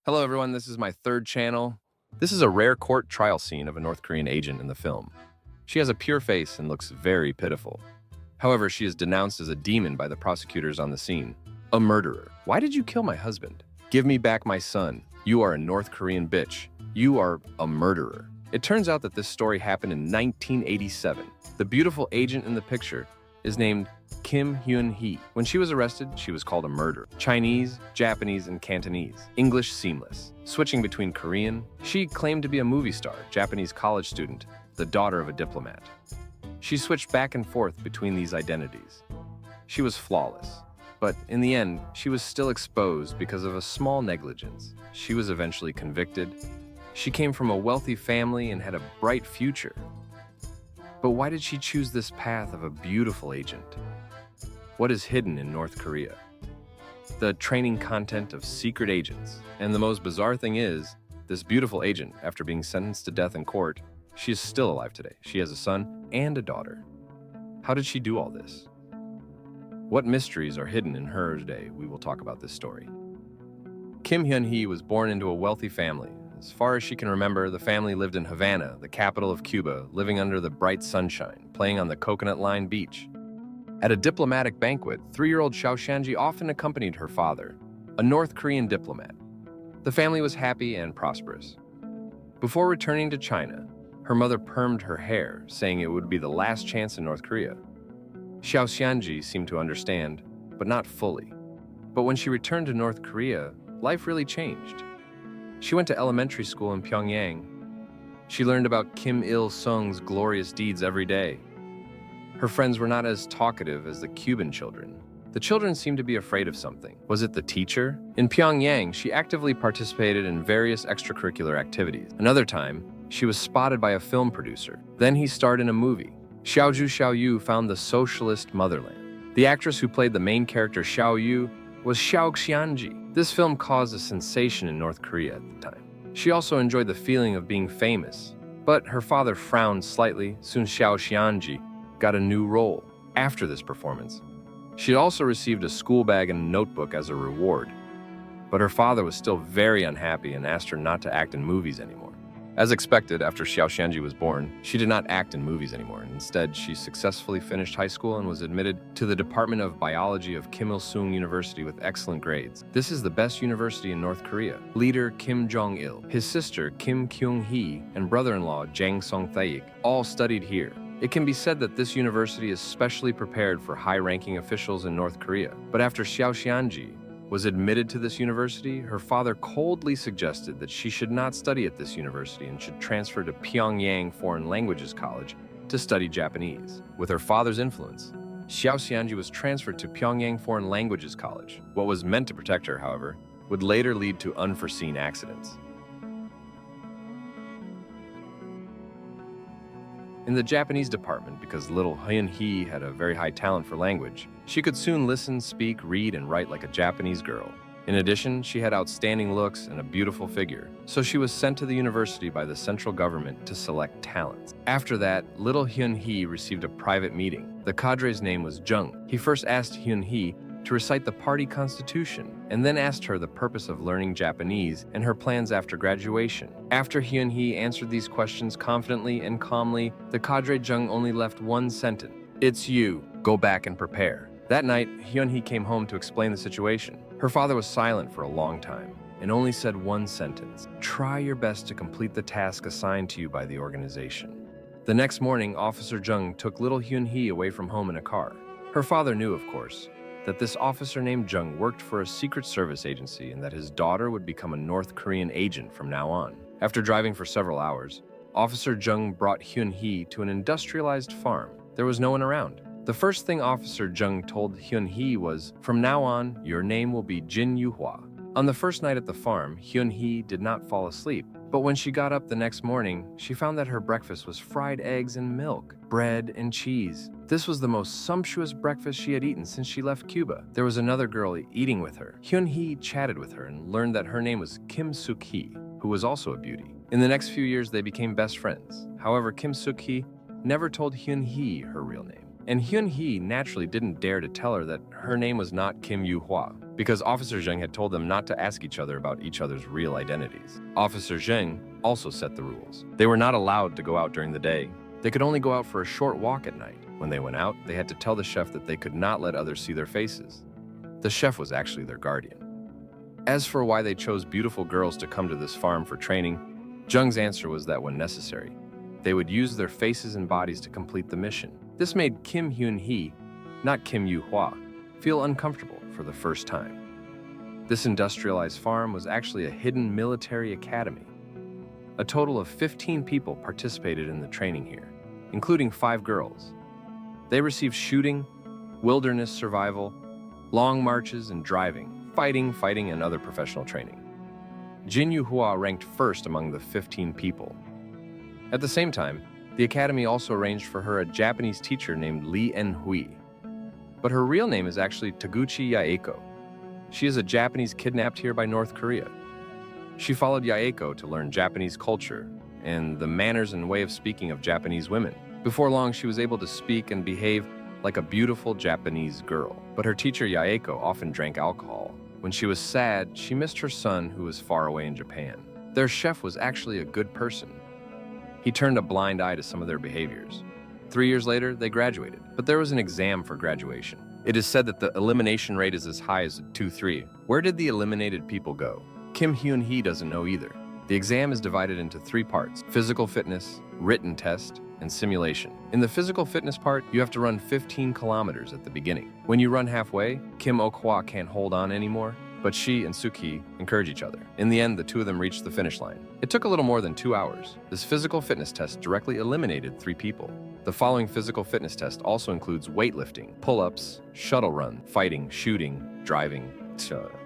Hello everyone, this is my third channel. This is a rare court trial scene of a North Korean agent in the film. She has a pure face and looks very pitiful. However, she is denounced as a demon by the prosecutors on the scene. A murderer. Why did you kill my husband? Give me back my son. You are a North Korean bitch. You are a murderer. It turns out that this story happened in 1987. The beautiful agent in the picture is named Kim Hyon-hui. When she was arrested, she was called a murderer. Chinese, Japanese, and Cantonese. English seamless. Switching between Korean, she claimed to be a movie star, Japanese college student, the daughter of a diplomat. She switched back and forth between these identities. She was flawless. But in the end, she was still exposed because of a small negligence. She was eventually convicted. She came from a wealthy family and had a bright future. But why did she choose this path of a beautiful agent? What is hidden in North Korea? The training content of secret agents. And the most bizarre thing is, this beautiful agent, after being sentenced to death in court, she is still alive today. She has a son and a daughter. How did she do all this? What mysteries are hidden in her today? We will talk about this story. Kim Hyon-hui was born into a wealthy family. As far as she can remember, the family lived in Havana, the capital of Cuba, living under the bright sunshine, playing on the coconut-lined beach. At a diplomatic banquet, 3-year-old Xiao Xianji often accompanied her father, a North Korean diplomat. The family was happy and prosperous. Before returning to China, her mother permed her hair, saying it would be the last chance in North Korea. Xiao Xianji seemed to understand, but not fully. But when she returned to North Korea, life really changed. She went to elementary school in Pyongyang. She learned about Kim Il-sung's glorious deeds every day. Her friends were not as talkative as the Cuban children. The children seemed to be afraid of something. Was it the teacher? In Pyongyang, she actively participated in various extracurricular activities. Another time, she was spotted by a film producer. Then he starred in a movie. Xiaozhu Xiaoyu found the socialist motherland. The actress who played the main character Xiaoyu was Xiao Xianji. This film caused a sensation in North Korea at the time. She also enjoyed the feeling of being famous, but her father frowned slightly soon Xiao Xianji got a new role. After this performance, she also received a school bag and a notebook as a reward, but her father was still very unhappy and asked her not to act in movies anymore. As expected, after Xiao Xianji was born, she did not act in movies anymore. Instead, she successfully finished high school and was admitted to the Department of Biology of Kim Il-sung University with excellent grades. This is the best university in North Korea. Leader Kim Jong-il, his sister Kim Kyung-hee, and brother-in-law Jang Song-thaek all studied here. It can be said that this university is specially prepared for high-ranking officials in North Korea. But after Xiao Xianji was admitted to this university, her father coldly suggested that she should not study at this university and should transfer to Pyongyang Foreign Languages College to study Japanese. With her father's influence, Xiao Xianji was transferred to Pyongyang Foreign Languages College. What was meant to protect her, however, would later lead to unforeseen accidents. In the Japanese department, because little Hyon-hui had a very high talent for language, she could soon listen, speak, read, and write like a Japanese girl. In addition, she had outstanding looks and a beautiful figure, so she was sent to the university by the central government to select talents. After that, little Hyon-hui received a private meeting. The cadre's name was Jung. He first asked Hyon-hui to recite the party constitution, and then asked her the purpose of learning Japanese and her plans after graduation. After Hyon-hui answered these questions confidently and calmly, the cadre Jung only left one sentence: "It's you. Go back and prepare." That night, Hyon-hui came home to explain the situation. Her father was silent for a long time and only said one sentence: "Try your best to complete the task assigned to you by the organization." The next morning, Officer Jung took little Hyon-hui away from home in a car. Her father knew, of course, that this officer named Jung worked for a secret service agency and that his daughter would become a North Korean agent from now on. After driving for several hours, Officer Jung brought Hyon-hui to an industrialized farm. There was no one around. The first thing Officer Jung told Hyon-hui was, "From now on, your name will be Jin Yu-hwa." On the first night at the farm, Hyon-hui did not fall asleep. But when she got up the next morning, she found that her breakfast was fried eggs and milk, bread and cheese. This was the most sumptuous breakfast she had eaten since she left Cuba. There was another girl eating with her. Hyon-hui chatted with her and learned that her name was Kim Suk-hee, who was also a beauty. In the next few years, they became best friends. However, Kim Suk-hee never told Hyon-hui her real name. And Hyon-hui naturally didn't dare to tell her that her name was not Kim Yu-hwa. because Officer Zheng had told them not to ask each other about each other's real identities. Officer Zheng also set the rules. They were not allowed to go out during the day. They could only go out for a short walk at night. When they went out, they had to tell the chef that they could not let others see their faces. The chef was actually their guardian. As for why they chose beautiful girls to come to this farm for training, Zheng's answer was that when necessary, they would use their faces and bodies to complete the mission. This made Kim Hyon-hui, not Kim Hyon-hui, feel uncomfortable for the first time. This industrialized farm was actually a hidden military academy. A total of 15 people participated in the training here, including 5 girls. They received shooting, wilderness survival, long marches and driving, fighting, and other professional training. Jin Yu-hua ranked first among the 15 people. At the same time, the academy also arranged for her a Japanese teacher named Lee En-hui. But her real name is actually Taguchi Yaeko. She is a Japanese kidnapped here by North Korea. She followed Yaeko to learn Japanese culture and the manners and way of speaking of Japanese women. Before long, she was able to speak and behave like a beautiful Japanese girl. But her teacher Yaeko often drank alcohol. When she was sad, she missed her son who was far away in Japan. Their chef was actually a good person. He turned a blind eye to some of their behaviors. 3 years later, they graduated, but there was an exam for graduation. It is said that the elimination rate is as high as 2-3. Where did the eliminated people go? Kim Hyun-hee doesn't know either. The exam is divided into 3 parts: physical fitness, written test, and simulation. In the physical fitness part, you have to run 15 kilometers at the beginning. When you run halfway, Kim Ok-hwa can't hold on anymore, but she and Suki encourage each other. In the end, the 2 of them reached the finish line. It took a little more than 2 hours. This physical fitness test directly eliminated 3 people. The following physical fitness test also includes weightlifting, pull-ups, shuttle run, fighting, shooting, driving.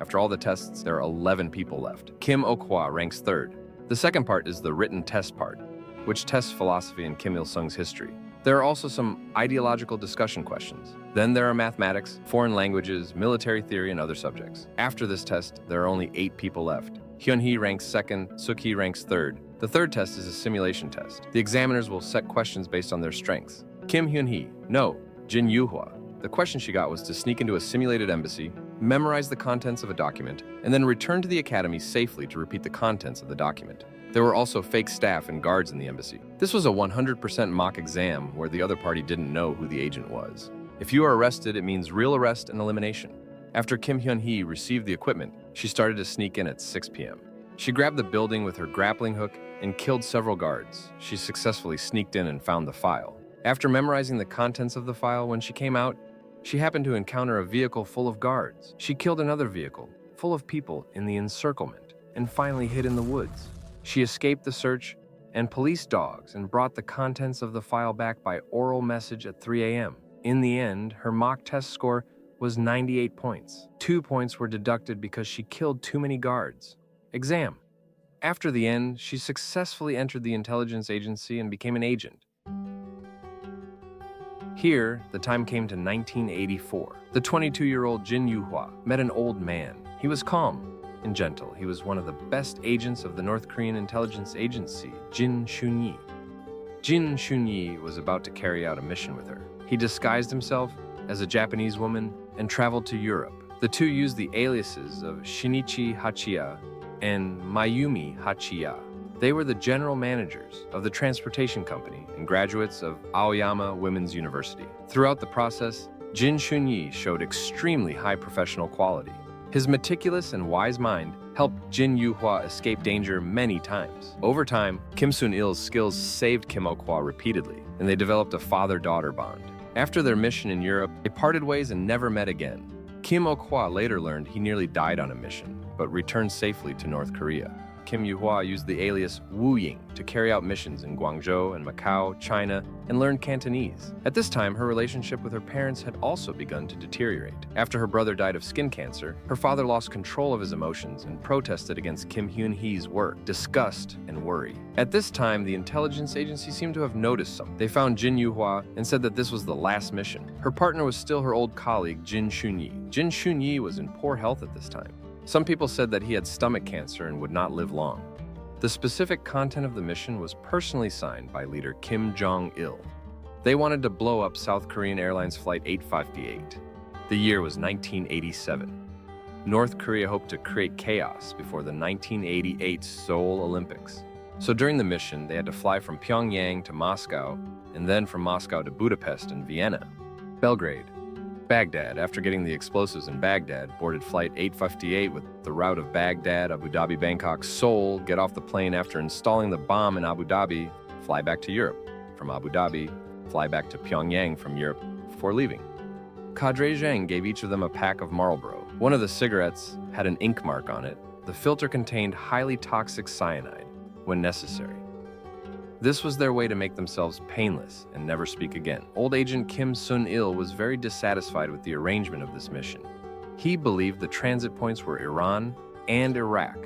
After all the tests, there are 11 people left. Kim Ok-hwa ranks 3rd. The second part is the written test part, which tests philosophy and Kim Il-sung's history. There are also some ideological discussion questions. Then there are mathematics, foreign languages, military theory, and other subjects. After this test, there are only 8 people left. Hyun-hee ranks 2nd, Suki ranks 3rd. The 3rd test is a simulation test. The examiners will set questions based on their strengths. Kim Hyun-hee, no, Jin Yu-hua. The question she got was to sneak into a simulated embassy, memorize the contents of a document, and then return to the academy safely to repeat the contents of the document. There were also fake staff and guards in the embassy. This was a 100% mock exam where the other party didn't know who the agent was. If you are arrested, it means real arrest and elimination. After Kim Hyun-hee received the equipment, she started to sneak in at 6 p.m. She grabbed the building with her grappling hook and killed several guards. She successfully sneaked in and found the file. After memorizing the contents of the file, when she came out, she happened to encounter a vehicle full of guards. She killed another vehicle full of people in the encirclement and finally hid in the woods. She escaped the search and police dogs and brought the contents of the file back by oral message at 3 a.m. In the end, her mock test score was 98 points. 2 points were deducted because she killed too many guards. Exam. After the end, she successfully entered the intelligence agency and became an agent. Here, the time came to 1984. The 22-year-old Jin Yu-hua met an old man. He was calm and gentle. He was one of the best agents of the North Korean intelligence agency, Jin Shun-yi. Jin Shun-yi was about to carry out a mission with her. He disguised himself as a Japanese woman and traveled to Europe. The two used the aliases of Shinichi Hachiya and Mayumi Hachiya. They were the general managers of the transportation company and graduates of Aoyama Women's University. Throughout the process, Jin Shun-yi showed extremely high professional quality. His meticulous and wise mind helped Jin Yu-hua escape danger many times. Over time, Kim Sun-il's skills saved Kim Ok-hwa repeatedly, and they developed a father-daughter bond. After their mission in Europe, they parted ways and never met again. Kim Ok-hwa later learned he nearly died on a mission, but returned safely to North Korea. Kim Yu-hua used the alias Wu Ying to carry out missions in Guangzhou and Macau, China, and learned Cantonese. At this time, her relationship with her parents had also begun to deteriorate. After her brother died of skin cancer, her father lost control of his emotions and protested against Kim Hyun-hee's work, disgust and worry. At this time, the intelligence agency seemed to have noticed something. They found Jin Yu-hua and said that this was the last mission. Her partner was still her old colleague, Jin Shun-yi. Jin Shun-yi was in poor health at this time. Some people said that he had stomach cancer and would not live long. The specific content of the mission was personally signed by leader Kim Jong-il. They wanted to blow up South Korean Airlines Flight 8558. The year was 1987. North Korea hoped to create chaos before the 1988 Seoul Olympics. So during the mission, they had to fly from Pyongyang to Moscow, and then from Moscow to Budapest and Vienna. Belgrade. Baghdad, after getting the explosives in Baghdad, boarded Flight 858 with the route of Baghdad, Abu Dhabi, Bangkok, Seoul, get off the plane after installing the bomb in Abu Dhabi, fly back to Europe. From Abu Dhabi, fly back to Pyongyang from Europe before leaving. Cadre Zhang gave each of them a pack of Marlboro. One of the cigarettes had an ink mark on it. The filter contained highly toxic cyanide when necessary. This was their way to make themselves painless and never speak again. Old Agent Kim Sun-il was very dissatisfied with the arrangement of this mission. He believed the transit points were Iran and Iraq,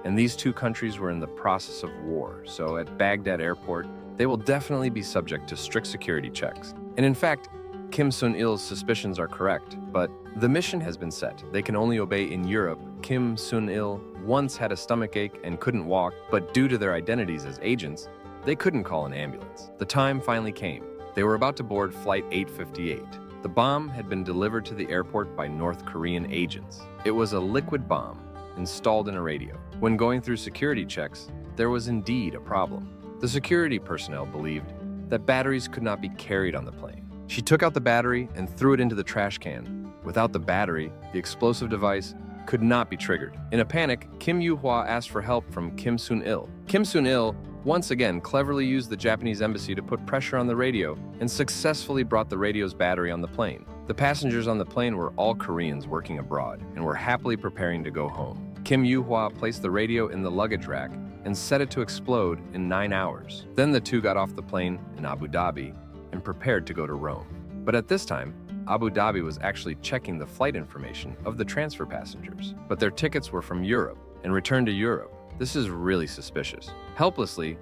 and these two countries were in the process of war, so at Baghdad airport, they will definitely be subject to strict security checks. And in fact, Kim Sun-il's suspicions are correct, but the mission has been set. They can only obey in Europe. Kim Sun-il once had a stomachache and couldn't walk, but due to their identities as agents, they couldn't call an ambulance. The time finally came. They were about to board Flight 858. The bomb had been delivered to the airport by North Korean agents. It was a liquid bomb installed in a radio. When going through security checks, there was indeed a problem. The security personnel believed that batteries could not be carried on the plane. She took out the battery and threw it into the trash can. Without the battery, the explosive device could not be triggered. In a panic, Kim Hyon-hui asked for help from Kim Sun-il. Kim Sun-il once again cleverly used the Japanese embassy to put pressure on the radio and successfully brought the radio's battery on the plane. The passengers on the plane were all Koreans working abroad and were happily preparing to go home. Kim Hyon-hui placed the radio in the luggage rack and set it to explode in 9 hours. Then the two got off the plane in Abu Dhabi and prepared to go to Rome. But at this time, Abu Dhabi was actually checking the flight information of the transfer passengers. But their tickets were from Europe and returned to Europe. This is really suspicious. Helplessly,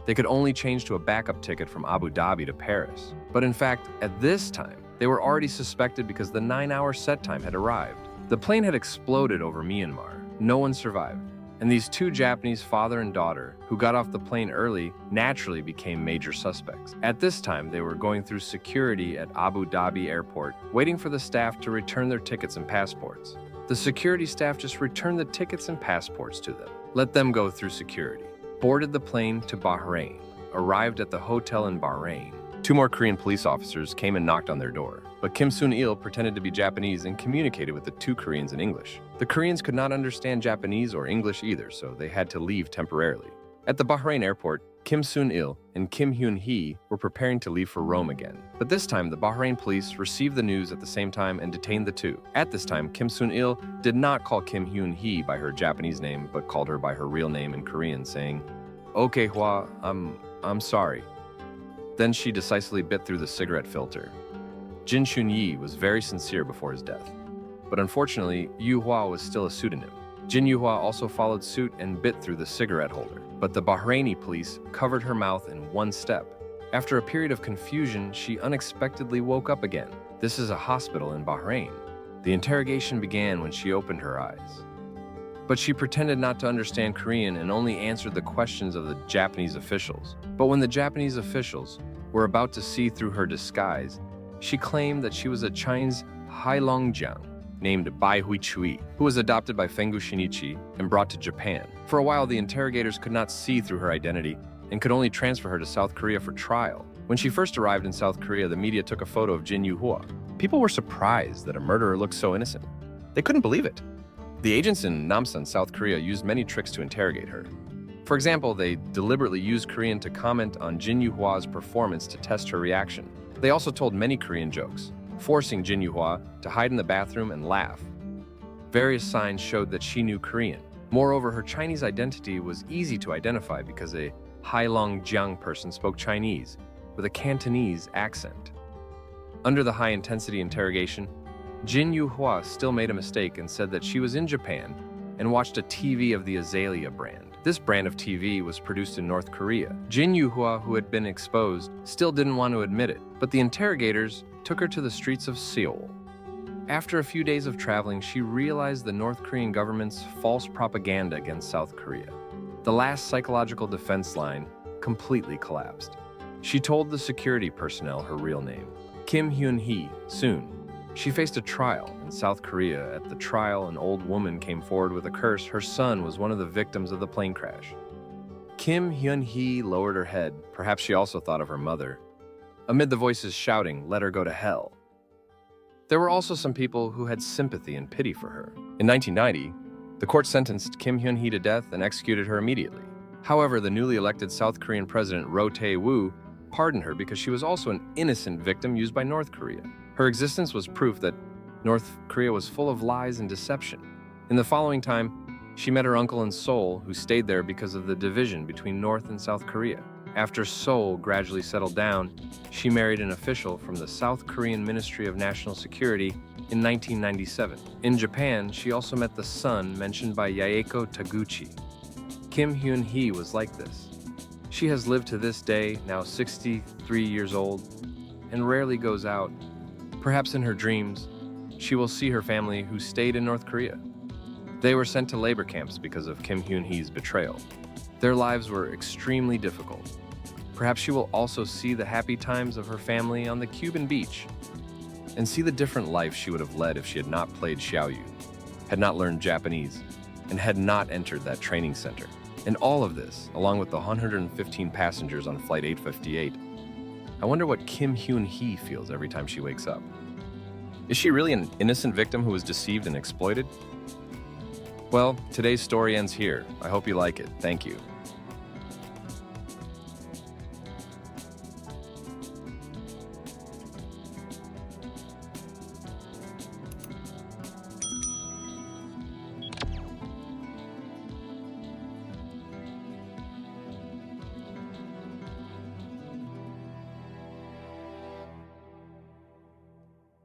they could only change to a backup ticket from Abu Dhabi to Paris. But in fact, at this time, they were already suspected because the 9-hour set time had arrived. The plane had exploded over Myanmar. No one survived. And these two Japanese father and daughter, who got off the plane early, naturally became major suspects. At this time, they were going through security at Abu Dhabi airport, waiting for the staff to return their tickets and passports. The security staff just returned the tickets and passports to them, let them go through security, boarded the plane to Bahrain, arrived at the hotel in Bahrain. 2 more Korean police officers came and knocked on their door, but Kim Sun-il pretended to be Japanese and communicated with the 2 Koreans in English. The Koreans could not understand Japanese or English either, so they had to leave temporarily. At the Bahrain airport, Kim Sun-il and Kim Hyon-hui were preparing to leave for Rome again. But this time, the Bahrain police received the news at the same time and detained the 2. At this time, Kim Sun-il did not call Kim Hyon-hui by her Japanese name, but called her by her real name in Korean, saying, "Okay, Hwa, I'm sorry." Then she decisively bit through the cigarette filter. Jin Shun-yi was very sincere before his death. But unfortunately, Yu Hua was still a pseudonym. Jin Yu Hua also followed suit and bit through the cigarette holder. But the Bahraini police covered her mouth in 1 step. After a period of confusion, she unexpectedly woke up again. This is a hospital in Bahrain. The interrogation began when she opened her eyes. But she pretended not to understand Korean and only answered the questions of the Japanese officials. But when the Japanese officials were about to see through her disguise, she claimed that she was a Chinese Hailongjiang named Bai Hui-chui, who was adopted by Fengu Shinichi and brought to Japan. For a while, the interrogators could not see through her identity and could only transfer her to South Korea for trial. When she first arrived in South Korea, the media took a photo of Jin Yu-hua. People were surprised that a murderer looked so innocent. They couldn't believe it. The agents in Namsan, South Korea, used many tricks to interrogate her. For example, they deliberately used Korean to comment on Jin Yu-hua's performance to test her reaction. They also told many Korean jokes, forcing Jin Yu-hua to hide in the bathroom and laugh. Various signs showed that she knew Korean. Moreover, her Chinese identity was easy to identify because a Hailongjiang person spoke Chinese with a Cantonese accent. Under the high-intensity interrogation, Jin Yu-hua still made a mistake and said that she was in Japan and watched a TV of the Azalea brand. This brand of TV was produced in North Korea. Jin Yu-hua, who had been exposed, still didn't want to admit it, but the interrogators took her to the streets of Seoul. After a few days of traveling, she realized the North Korean government's false propaganda against South Korea. The last psychological defense line completely collapsed. She told the security personnel her real name, Kim Hyun-hee, soon. She faced a trial in South Korea. At the trial, an old woman came forward with a curse. Her son was one of the victims of the plane crash. Kim Hyon-hui lowered her head. Perhaps she also thought of her mother. Amid the voices shouting, "Let her go to hell." There were also some people who had sympathy and pity for her. In 1990, the court sentenced Kim Hyun-hee to death and executed her immediately. However, the newly elected South Korean president Roh Tae-woo pardoned her because she was also an innocent victim used by North Korea. Her existence was proof that North Korea was full of lies and deception. In the following time, she met her uncle in Seoul, who stayed there because of the division between North and South Korea. After Seoul gradually settled down, she married an official from the South Korean Ministry of National Security in 1997. In Japan, she also met the son mentioned by Yaeko Taguchi. Kim Hyun-hee was like this. She has lived to this day, now 63 years old, and rarely goes out. Perhaps in her dreams, she will see her family who stayed in North Korea. They were sent to labor camps because of Kim Hyun-hee's betrayal. Their lives were extremely difficult. Perhaps she will also see the happy times of her family on the Cuban beach and see the different life she would have led if she had not played Xiaoyu, had not learned Japanese, and had not entered that training center. And all of this, along with the 115 passengers on Flight 858, I wonder what Kim Hyun-hee feels every time she wakes up. Is she really an innocent victim who was deceived and exploited? Well, today's story ends here. I hope you like it. Thank you.